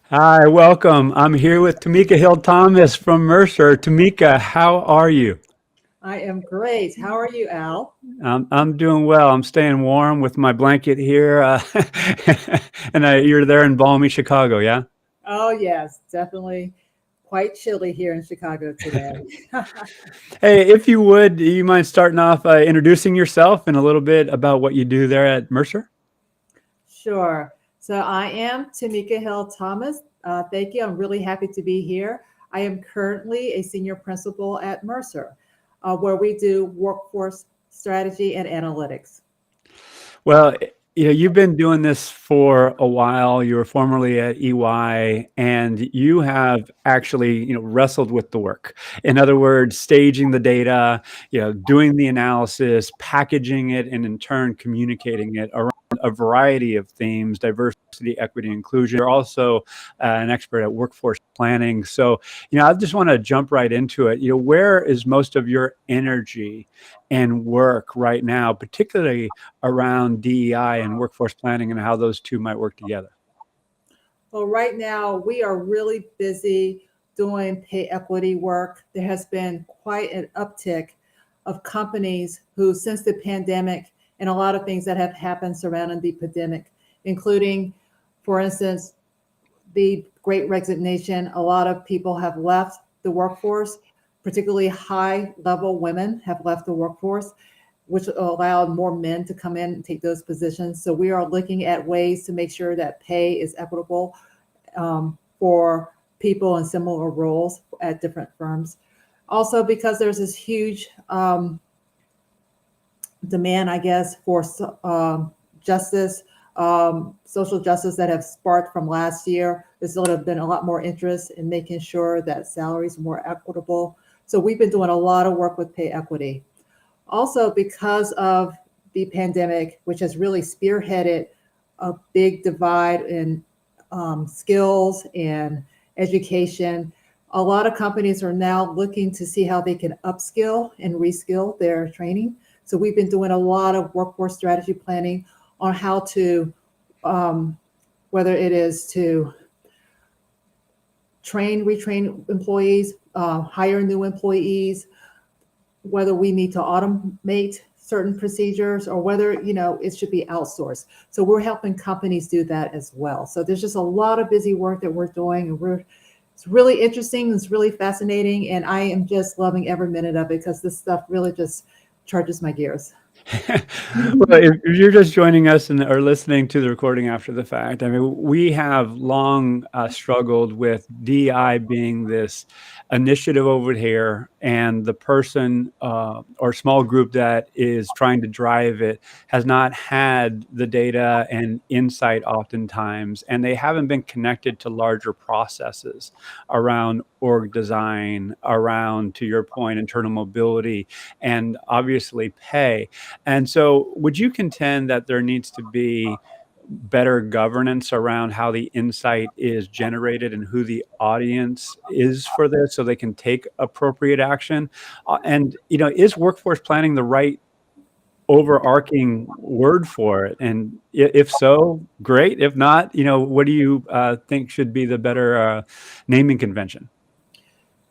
Hi, welcome. I'm here with Tomeka Hill Thomas from Mercer. Tomeka, how are you? I am great. How are you, Al? I'm doing well. I'm staying warm with my blanket here, and you're there in balmy Chicago, yeah? Oh, yes, definitely quite chilly here in Chicago today. Hey, if you would, do you mind starting off introducing yourself and a little bit about what you do there at Mercer? Sure. So I am Tamika Hill Thomas. Thank you. I'm really happy to be here. I am currently a senior principal at Mercer, where we do workforce strategy and analytics. Well, you've been doing this for a while. You were formerly at EY, and you have actually, wrestled with the work. In other words, staging the data, doing the analysis, packaging it, and in turn communicating it around a variety of themes: diversity, equity, inclusion. You're also an expert at workforce planning. So, I just want to jump right into it. Where is most of your energy and work right now, particularly around DEI and workforce planning and how those two might work together? Well, right now we are really busy doing pay equity work. There has been quite an uptick of companies who, since the pandemic, and a lot of things that have happened surrounding the pandemic, including, for instance, the great resignation. A lot of people have left the workforce, particularly high level women have left the workforce, which allowed more men to come in and take those positions. So we are looking at ways to make sure that pay is equitable for people in similar roles at different firms. Also, because there's this huge demand, I guess, for justice, social justice that have sparked from last year. There's been a lot more interest in making sure that salaries are more equitable. So we've been doing a lot of work with pay equity. Also, because of the pandemic, which has really spearheaded a big divide in skills and education, a lot of companies are now looking to see how they can upskill and reskill their training. So we've been doing a lot of workforce strategy planning on how to, whether it is to retrain employees, hire new employees, whether we need to automate certain procedures or whether it should be outsourced. So we're helping companies do that as well. So there's just a lot of busy work that we're doing, and it's really interesting, it's really fascinating, and I am just loving every minute of it because this stuff really just charges my gears. Well, if you're just joining us and are listening to the recording after the fact, I mean, we have long struggled with DI being this initiative over here, and the person or small group that is trying to drive it has not had the data and insight oftentimes, and they haven't been connected to larger processes around org design, around, to your point, internal mobility, and obviously pay. And so, would you contend that there needs to be better governance around how the insight is generated and who the audience is for this so they can take appropriate action? And, is workforce planning the right overarching word for it? And if so, great. If not, what do you think should be the better naming convention?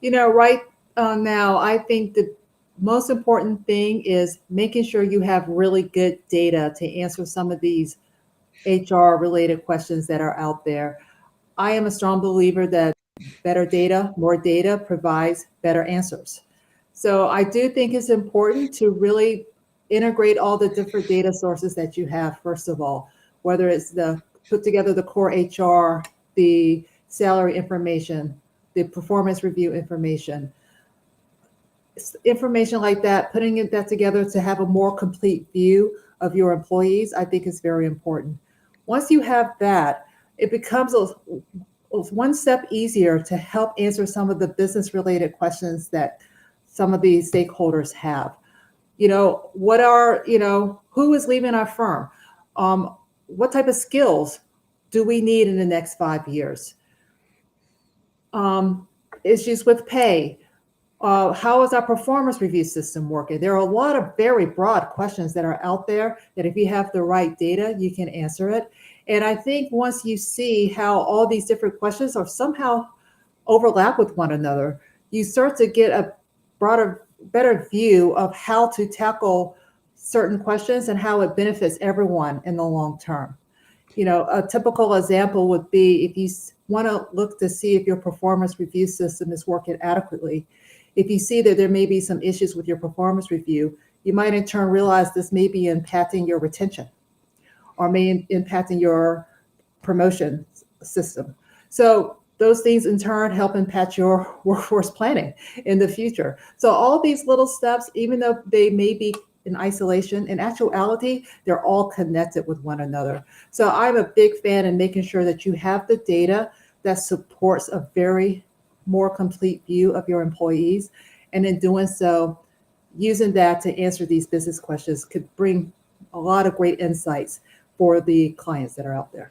Right now, I think the most important thing is making sure you have really good data to answer some of these HR related questions that are out there. I am a strong believer that better data, more data provides better answers. So I do think it's important to really integrate all the different data sources that you have, first of all, whether it's the put together the core HR, the salary information, the performance review information like that, that together to have a more complete view of your employees, I think is very important. Once you have that, it becomes one step easier to help answer some of the business related questions that some of these stakeholders have. Who is leaving our firm? What type of skills do we need in the next 5 years? Issues with pay. How is our performance review system working? There are a lot of very broad questions that are out there that if you have the right data, you can answer it. And I think once you see how all these different questions are somehow overlap with one another, you start to get a broader, better view of how to tackle certain questions and how it benefits everyone in the long term. A typical example would be if you want to look to see if your performance review system is working adequately. If you see that there may be some issues with your performance review, you might in turn realize this may be impacting your retention or may impacting your promotion system. So those things in turn help impact your workforce planning in the future. So all these little steps, even though they may be in isolation, in actuality, they're all connected with one another. So I'm a big fan in making sure that you have the data that supports a very more complete view of your employees. And in doing so, using that to answer these business questions could bring a lot of great insights for the clients that are out there.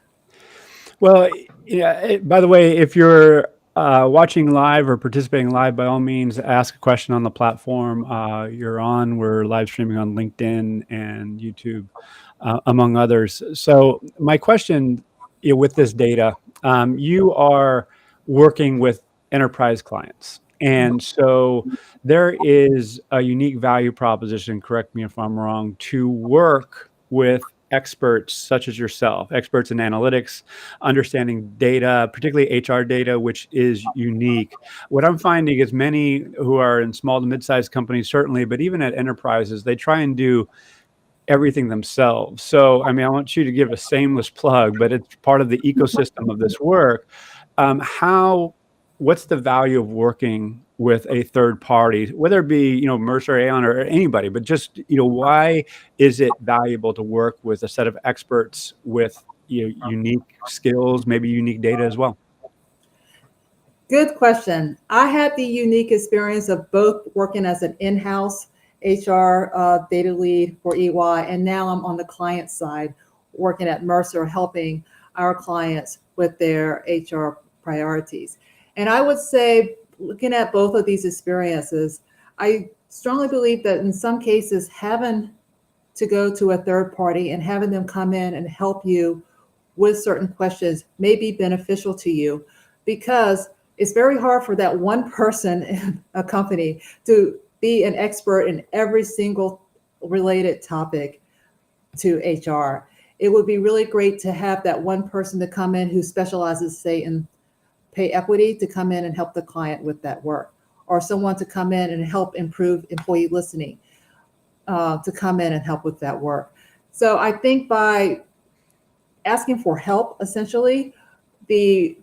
Well, yeah, by the way, if you're watching live or participating live, by all means, ask a question on the platform you're on. We're live streaming on LinkedIn and YouTube, among others. So my question with this data, you are working with enterprise clients. And so there is a unique value proposition, correct me if I'm wrong, to work with experts such as yourself, experts in analytics, understanding data, particularly HR data, which is unique. What I'm finding is many who are in small to mid-sized companies, certainly, but even at enterprises, they try and do everything themselves. So, I mean, I want you to give a shameless plug, but it's part of the ecosystem of this work. What's the value of working with a third party, whether it be, Mercer, Aon, or anybody, but just, why is it valuable to work with a set of experts with unique skills, maybe unique data as well? Good question. I had the unique experience of both working as an in-house HR data lead for EY, and now I'm on the client side working at Mercer, helping our clients with their HR priorities. And I would say, looking at both of these experiences, I strongly believe that in some cases, having to go to a third party and having them come in and help you with certain questions may be beneficial to you, because it's very hard for that one person in a company to be an expert in every single related topic to HR. It would be really great to have that one person to come in who specializes, say, in pay equity, to come in and help the client with that work, or someone to come in and help improve employee listening, to come in and help with that work. So I think by asking for help, essentially, the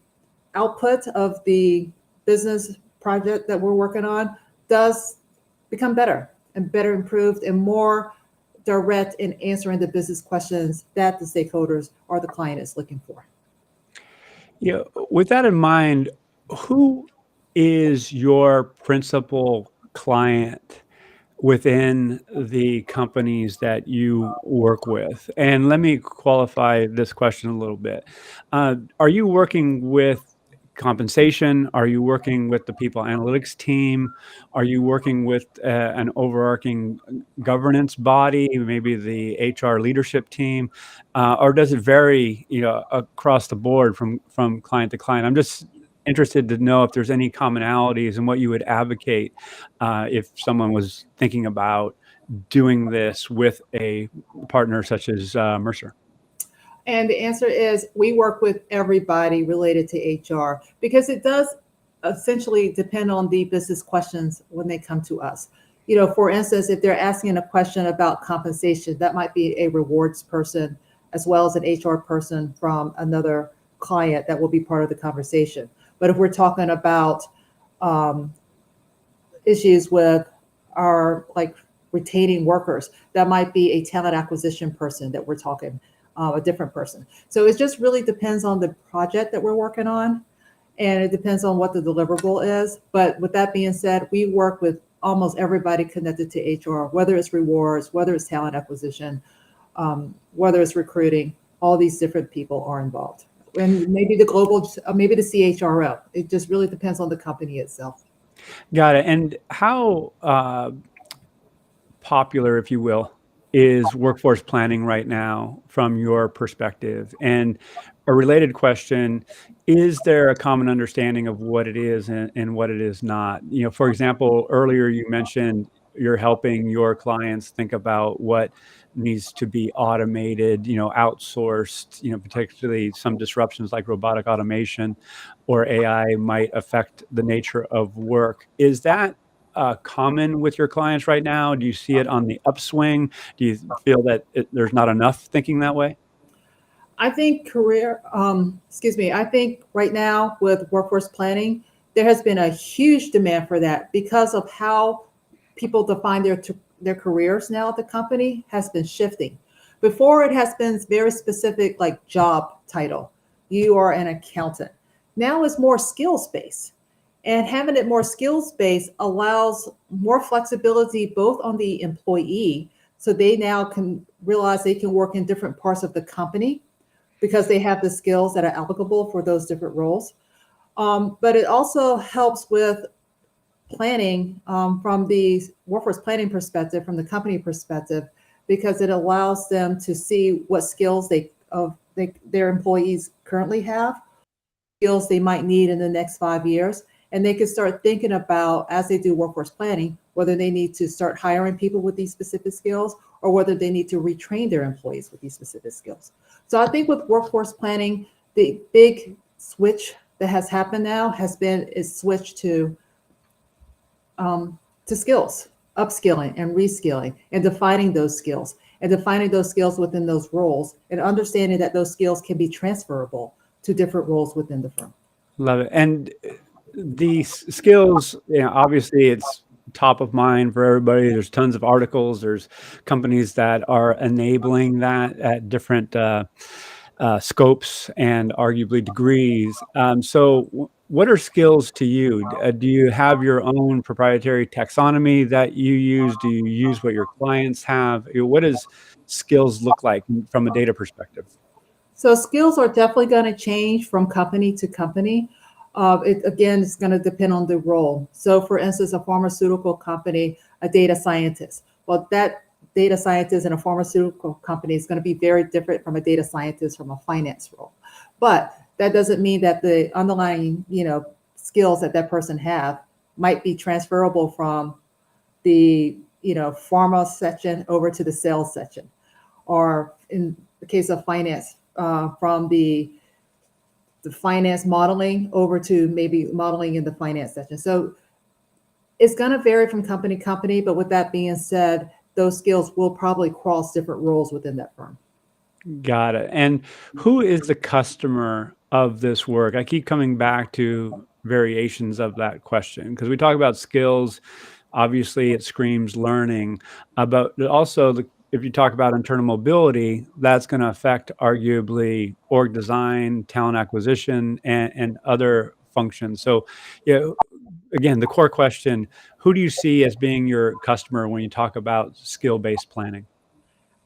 output of the business project that we're working on does become better and better improved and more direct in answering the business questions that the stakeholders or the client is looking for. With that in mind, who is your principal client within the companies that you work with? And let me qualify this question a little bit. Are you working with compensation? Are you working with the people analytics team? Are you working with an overarching governance body, maybe the HR leadership team? Or does it vary, across the board from client to client? I'm just interested to know if there's any commonalities and what you would advocate if someone was thinking about doing this with a partner such as Mercer. And the answer is we work with everybody related to HR, because it does essentially depend on the business questions when they come to us. For instance, if they're asking a question about compensation, that might be a rewards person as well as an HR person from another client that will be part of the conversation. But if we're talking about issues with our retaining workers, that might be a talent acquisition person that we're talking, a different person. So it just really depends on the project that we're working on, and it depends on what the deliverable is. But with that being said, we work with almost everybody connected to HR, whether it's rewards, whether it's talent acquisition, whether it's recruiting. All these different people are involved, and maybe the global, maybe the CHRO. It just really depends on the company itself. Got it. And how popular, if you will, is workforce planning right now from your perspective? And a related question, is there a common understanding of what it is and what it is not? For example, earlier you mentioned you're helping your clients think about what needs to be automated, outsourced, particularly some disruptions like robotic automation or AI might affect the nature of work. Is that common with your clients right now? Do you see it on the upswing? Do you feel that there's not enough thinking that way? I think I think right now with workforce planning, there has been a huge demand for that because of how people define their careers now at the company has been shifting. Before it has been very specific, like job title. You are an accountant. Now it's more skills based. And having it more skills based allows more flexibility both on the employee, so they now can realize they can work in different parts of the company because they have the skills that are applicable for those different roles. But it also helps with planning from the workforce planning perspective, from the company perspective, because it allows them to see what skills their employees currently have, skills they might need in the next 5 years. And they can start thinking about, as they do workforce planning, whether they need to start hiring people with these specific skills or whether they need to retrain their employees with these specific skills. So I think with workforce planning, the big switch that has happened now is switch to skills, upskilling and reskilling, and defining those skills within those roles, and understanding that those skills can be transferable to different roles within the firm. Love it. And these skills, obviously it's top of mind for everybody. There's tons of articles. There's companies that are enabling that at different scopes and arguably degrees. So what are skills to you? Do you have your own proprietary taxonomy that you use? Do you use what your clients have? What does skills look like from a data perspective? So skills are definitely going to change from company to company. It's going to depend on the role. So for instance, a pharmaceutical company, a data scientist. Well, that data scientist in a pharmaceutical company is going to be very different from a data scientist from a finance role. But that doesn't mean that the underlying, skills that person have might be transferable from the, pharma section over to the sales section, or in the case of finance, from the finance modeling over to maybe modeling in the finance section. So it's going to vary from company to company, but with that being said, those skills will probably cross different roles within that firm. Got it. And who is the customer of this work? I keep coming back to variations of that question because we talk about skills. Obviously, it screams learning, but also if you talk about internal mobility, that's going to affect arguably org design, talent acquisition, and other functions. So, again, the core question, who do you see as being your customer when you talk about skill-based planning?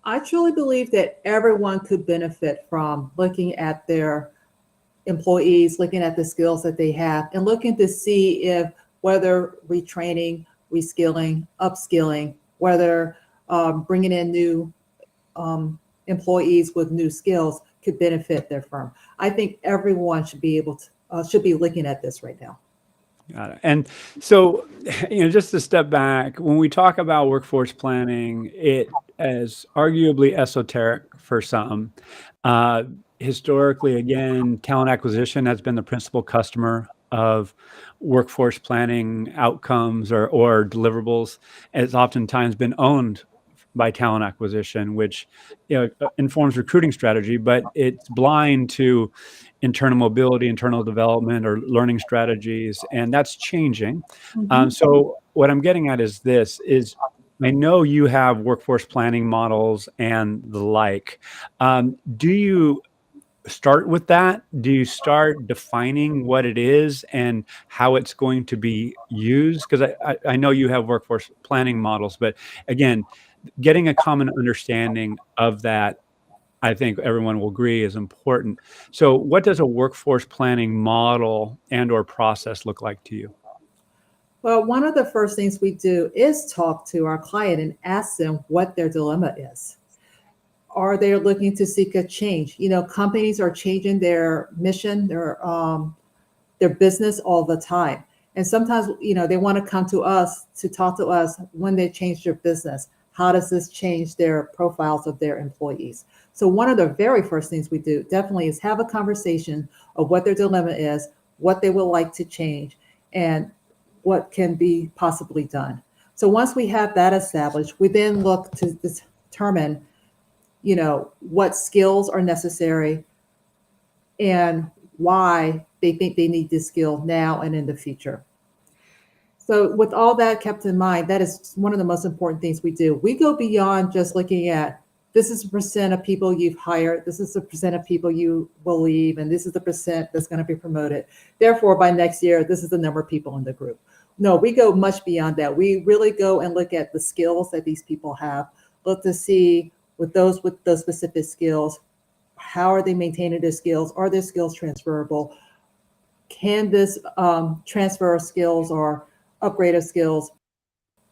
I truly believe that everyone could benefit from looking at their employees, looking at the skills that they have, and looking to see if whether retraining, reskilling, upskilling, whether bringing in new employees with new skills could benefit their firm. I think everyone should be looking at this right now. Got it. And so, just to step back, when we talk about workforce planning, it is arguably esoteric for some. Historically, again, talent acquisition has been the principal customer of workforce planning outcomes or deliverables. It's oftentimes been owned by talent acquisition, which informs recruiting strategy, but it's blind to internal mobility, internal development, or learning strategies, and that's changing. Mhm. So what I'm getting at is I know you have workforce planning models and the like. Do you start with that? Do you start defining what it is and how it's going to be used? Because I know you have workforce planning models, but again, getting a common understanding of that, I think everyone will agree, is important. So what does a workforce planning model and or process look like to you? Well, one of the first things we do is talk to our client and ask them what their dilemma is. Are they looking to seek a change? Companies are changing their mission, their business all the time. And sometimes, they want to come to us to talk to us when they change their business. How does this change their profiles of their employees? So one of the very first things we do definitely is have a conversation of what their dilemma is, what they would like to change, and what can be possibly done. So once we have that established, we then look to determine, what skills are necessary and why they think they need this skill now and in the future. So with all that kept in mind, that is one of the most important things we do. We go beyond just looking at this is the percent of people you've hired, this is the percent of people you will leave, and this is the percent that's going to be promoted. Therefore, by next year, this is the number of people in the group. No, we go much beyond that. We really go and look at the skills that these people have, look to see with those specific skills, how are they maintaining their skills? Are their skills transferable? Can this transfer of skills or upgrade of skills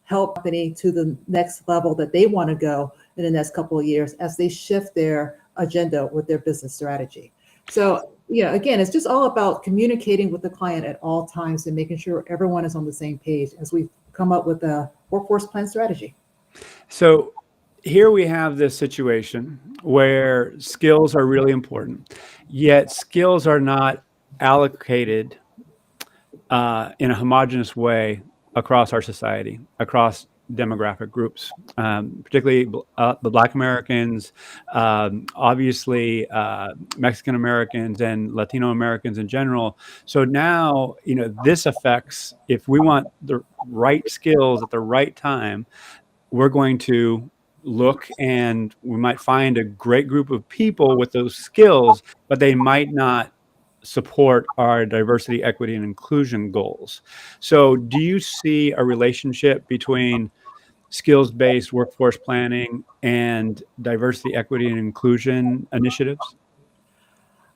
help company to the next level that they want to go in the next couple of years as they shift their agenda with their business strategy? So, again, it's just all about communicating with the client at all times and making sure everyone is on the same page as we come up with a workforce plan strategy. So here we have this situation where skills are really important, yet skills are not allocated in a homogeneous way across our society, across demographic groups, particularly the Black Americans, obviously Mexican Americans and Latino Americans in general. So now, this affects, if we want the right skills at the right time, we're going to look and we might find a great group of people with those skills, but they might not support our diversity, equity, and inclusion goals. So do you see a relationship between skills-based workforce planning and diversity, equity, and inclusion initiatives?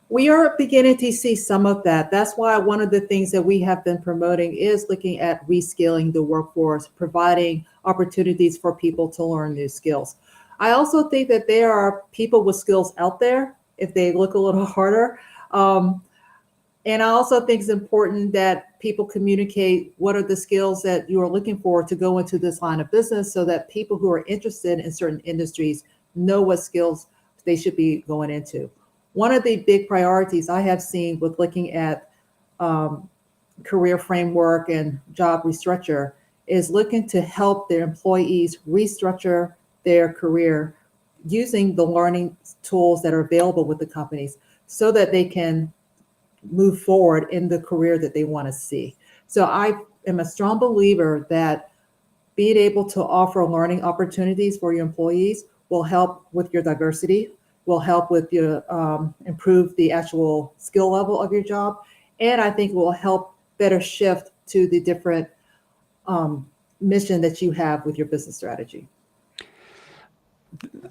We are beginning to see some of that. That's why one of the things that we have been promoting is looking at reskilling the workforce, providing opportunities for people to learn new skills. I also think that there are people with skills out there if they look a little harder. And I also think it's important that people communicate what are the skills that you are looking for to go into this line of business so that people who are interested in certain industries know what skills they should be going into. One of the big priorities I have seen with looking at career framework and job restructure is looking to help their employees restructure their career using the learning tools that are available with the companies so that they can move forward in the career that they want to see. So I am a strong believer that being able to offer learning opportunities for your employees will help with your diversity, will help with your improve the actual skill level of your job, and I think will help better shift to the different mission that you have with your business strategy.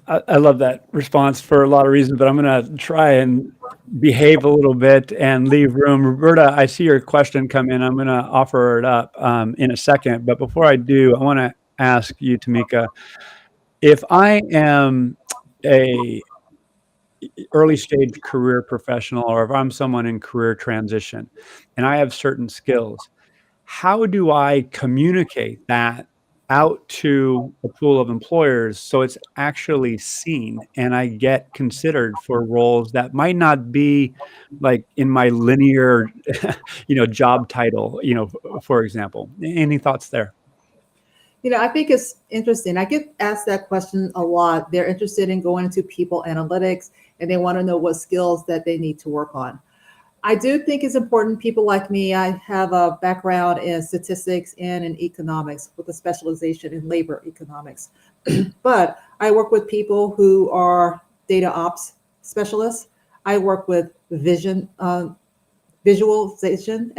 I love that response for a lot of reasons, but I'm going to try and behave a little bit and leave room. Roberta, I see your question come in. I'm going to offer it up in a second. But before I do, I want to ask you, Tomeka, if I am a early stage career professional, or if I'm someone in career transition and I have certain skills, how do I communicate that out to a pool of employers so it's actually seen and I get considered for roles that might not be like in my linear, job title, for example? Any thoughts there? I think it's interesting. I get asked that question a lot. They're interested in going into people analytics and they want to know what skills that they need to work on. I do think it's important. People like me, I have a background in statistics and in economics with a specialization in labor economics. But I work with people who are data ops specialists. I work with visualization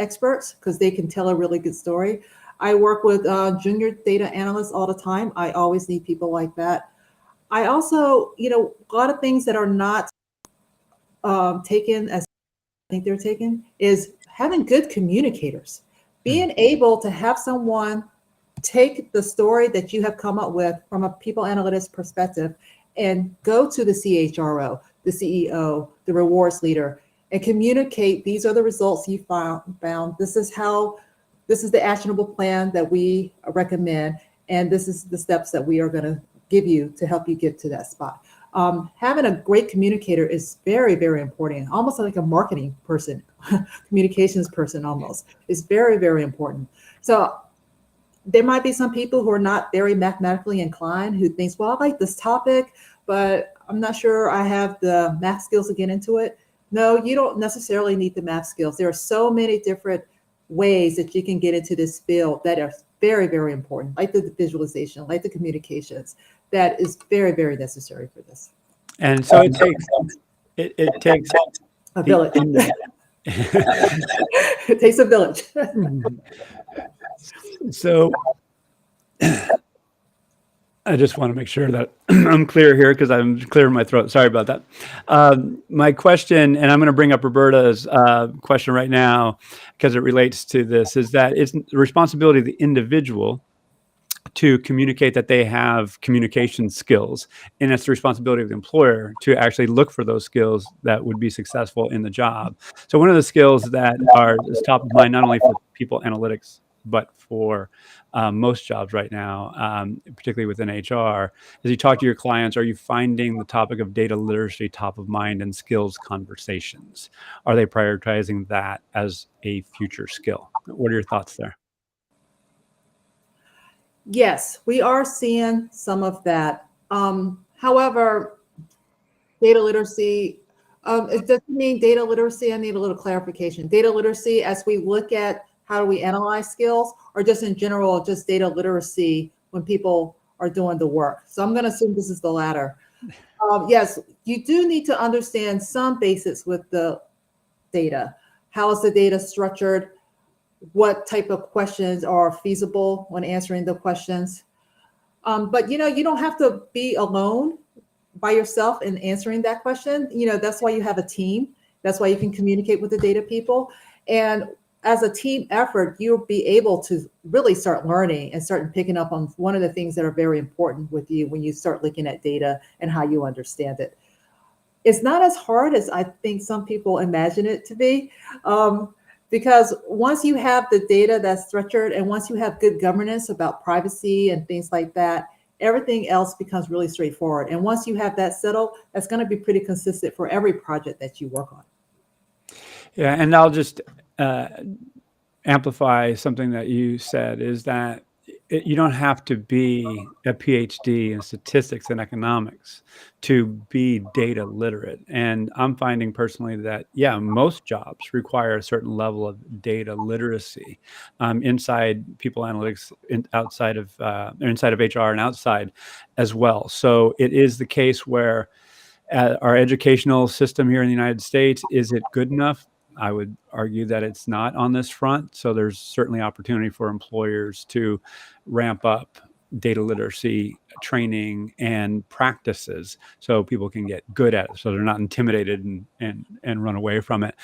experts because they can tell a really good story. I work with junior data analysts all the time. I always need people like that. I also, a lot of things that are not taken as I think they're taken is having good communicators. Being able to have someone take the story that you have come up with from a people analytics perspective and go to the CHRO, the CEO, the rewards leader, and communicate, these are the results you found. This is the actionable plan that we recommend, and this is the steps that we are going to give you to help you get to that spot. Having a great communicator is very, very important, almost like a marketing person, communications person almost. Is very, very important. So there might be some people who are not very mathematically inclined who thinks, well, I like this topic, but I'm not sure I have the math skills to get into it. No, you don't necessarily need the math skills. There are so many different ways that you can get into this field that are very, very important, like the visualization, like the communications, that is very, very necessary for this. And so it takes a village. It takes a village. So I just want to make sure that I'm clear here because I'm clearing my throat. Sorry about that. My question, and I'm going to bring up Roberta's question right now because it relates to this, is that it's the responsibility of the individual to communicate that they have communication skills, and it's the responsibility of the employer to actually look for those skills that would be successful in the job. So one of the skills that is top of mind, not only for people analytics, but for most jobs right now, particularly within HR, as you talk to your clients, are you finding the topic of data literacy top of mind in skills conversations? Are they prioritizing that as a future skill? What are your thoughts there? Yes, we are seeing some of that. However, data literacy, it doesn't mean data literacy. I need a little clarification. Data literacy, as we look at how do we analyze skills, or just in general, just data literacy when people are doing the work. So I'm going to assume this is the latter. Yes, you do need to understand some basics with the data. How is the data structured? What type of questions are feasible when answering the questions? But you don't have to be alone by yourself in answering that question. That's why you have a team. That's why you can communicate with the data people. And as a team effort, you'll be able to really start learning and start picking up on one of the things that are very important with you when you start looking at data and how you understand it. It's not as hard as I think some people imagine it to be. Because once you have the data that's structured and once you have good governance about privacy and things like that, everything else becomes really straightforward. And once you have that settled, that's going to be pretty consistent for every project that you work on. Yeah, and I'll just amplify something that you said, is that you don't have to be a PhD in statistics and economics to be data literate. And I'm finding personally that, yeah, most jobs require a certain level of data literacy inside people analytics, inside of HR and outside as well. So it is the case where our educational system here in the United States, is it good enough? I would argue that it's not on this front. So there's certainly opportunity for employers to ramp up data literacy training and practices so people can get good at it, so they're not intimidated and run away from it.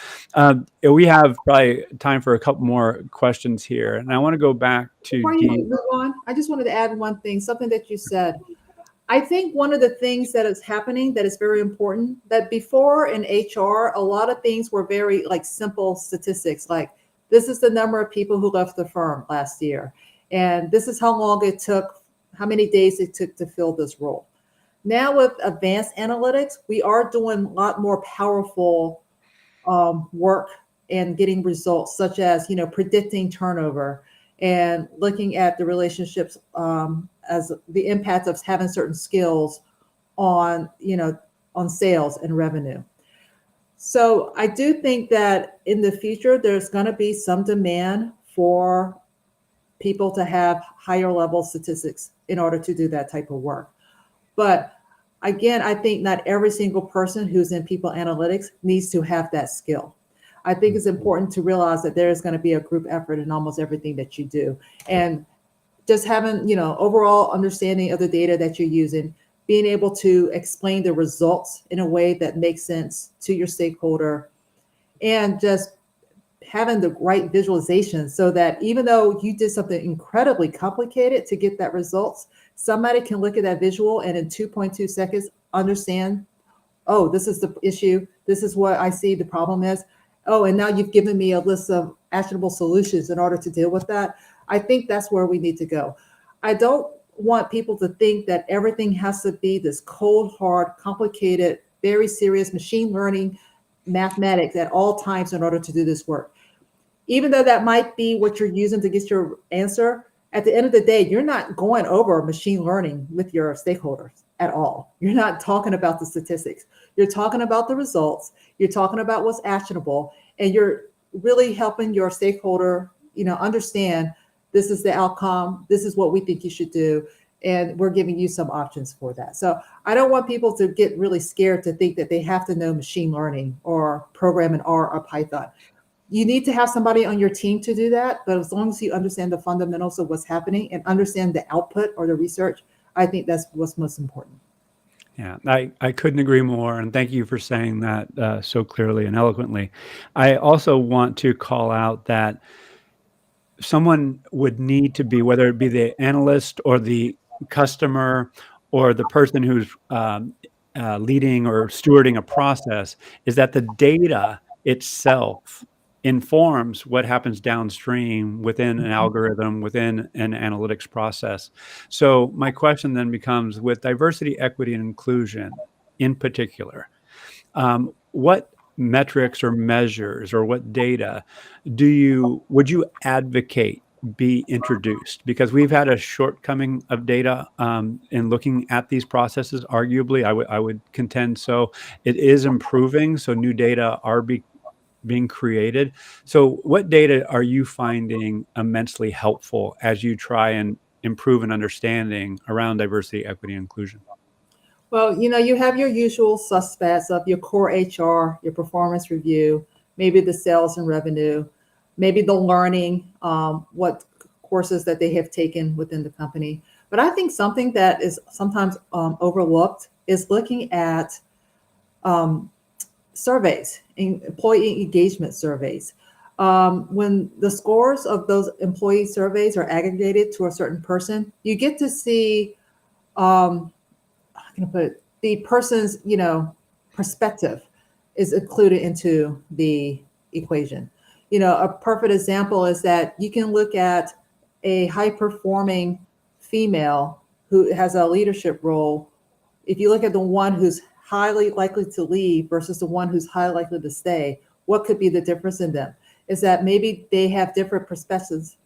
We have probably time for a couple more questions here. And I want to go back to Before you move on, I just wanted to add one thing, something that you said. I think one of the things that is happening that is very important, that before in HR, a lot of things were very simple statistics, like this is the number of people who left the firm last year. And this is how long it took, how many days it took to fill this role. Now with advanced analytics, we are doing a lot more powerful work and getting results, such as, predicting turnover and looking at the relationships as the impact of having certain skills on sales and revenue. So I do think that in the future, there's going to be some demand for people to have higher level statistics in order to do that type of work. But again, I think not every single person who's in people analytics needs to have that skill. I think it's important to realize that there is going to be a group effort in almost everything that you do. And just having, overall understanding of the data that you're using, being able to explain the results in a way that makes sense to your stakeholder, and just having the right visualization so that even though you did something incredibly complicated to get that results, somebody can look at that visual and in 2.2 seconds understand, oh, this is the issue. This is what I see the problem is. Oh, and now you've given me a list of actionable solutions in order to deal with that. I think that's where we need to go. I don't want people to think that everything has to be this cold, hard, complicated, very serious machine learning mathematics at all times in order to do this work. Even though that might be what you're using to get your answer, at the end of the day, you're not going over machine learning with your stakeholders at all. You're not talking about the statistics. You're talking about the results. You're talking about what's actionable, and you're really helping your stakeholder, understand this is the outcome. This is what we think you should do. And we're giving you some options for that. So I don't want people to get really scared to think that they have to know machine learning or program in R or Python. You need to have somebody on your team to do that. But as long as you understand the fundamentals of what's happening and understand the output or the research, I think that's what's most important. Yeah, I couldn't agree more. And thank you for saying that so clearly and eloquently. I also want to call out that someone would need to be, whether it be the analyst or the customer or the person who's leading or stewarding a process, is that the data itself informs what happens downstream within an algorithm, within an analytics process. So my question then becomes, with diversity, equity, and inclusion in particular, what metrics or measures or what data would you advocate be introduced? Because we've had a shortcoming of data in looking at these processes. Arguably, I would contend so. It is improving, so new data are being created. So what data are you finding immensely helpful as you try and improve an understanding around diversity, equity, and inclusion? Well, you have your usual suspects of your core HR, your performance review, maybe the sales and revenue, maybe the learning, what courses that they have taken within the company. But I think something that is sometimes overlooked is looking at surveys, employee engagement surveys. When the scores of those employee surveys are aggregated to a certain person, you get to see but the person's, perspective is included into the equation. A perfect example is that you can look at a high-performing female who has a leadership role. If you look at the one who's highly likely to leave versus the one who's highly likely to stay, what could be the difference in them? Is that maybe they have different perspectives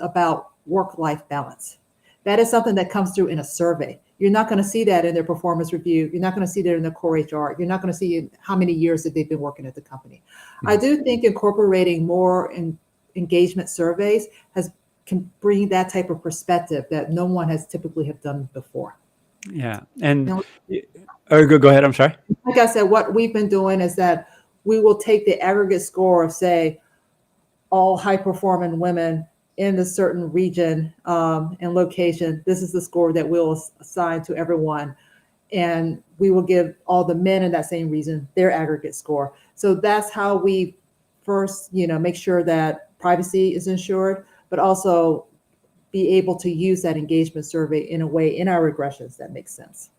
about work-life balance. That is something that comes through in a survey. You're not going to see that in their performance review. You're not going to see that in their core HR. You're not going to see how many years that they've been working at the company. Mm-hmm. I do think incorporating more engagement surveys can bring that type of perspective that no one has typically have done before. Yeah. And go ahead. I'm sorry. Like I said, what we've been doing is that we will take the aggregate score of, say, all high-performing women in a certain region and location. This is the score that we'll assign to everyone. And we will give all the men in that same region their aggregate score. So that's how we first, make sure that privacy is ensured, but also be able to use that engagement survey in a way in our regressions that makes sense.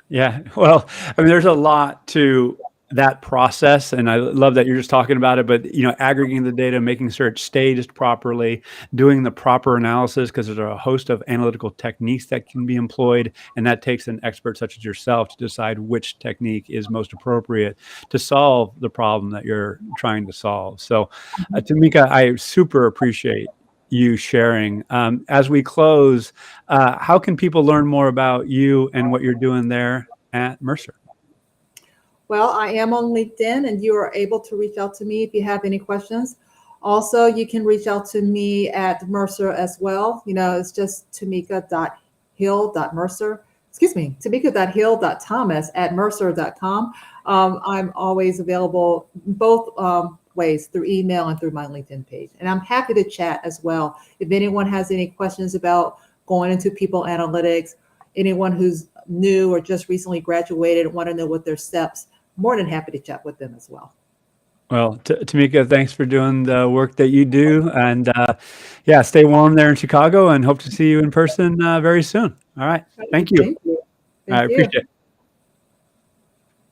Yeah. Well, there's a lot to that process, and I love that you're just talking about it, but aggregating the data, making sure it's staged properly, doing the proper analysis, because there's a host of analytical techniques that can be employed, and that takes an expert such as yourself to decide which technique is most appropriate to solve the problem that you're trying to solve. So Tomeka, I super appreciate you sharing. As we close, how can people learn more about you and what you're doing there at Mercer? Well, I am on LinkedIn, and you are able to reach out to me if you have any questions. Also, you can reach out to me at Mercer as well. It's just tomeka.hill.mercer. tomeka.hill.thomas@mercer.com. I'm always available both ways, through email and through my LinkedIn page. And I'm happy to chat as well. If anyone has any questions about going into people analytics, anyone who's new or just recently graduated and want to know what their steps, more than happy to chat with them as well. Well, Tomeka, thanks for doing the work that you do. And yeah, stay warm there in Chicago and hope to see you in person very soon. All right. Thank you. Thank you. I Thank you. appreciate it.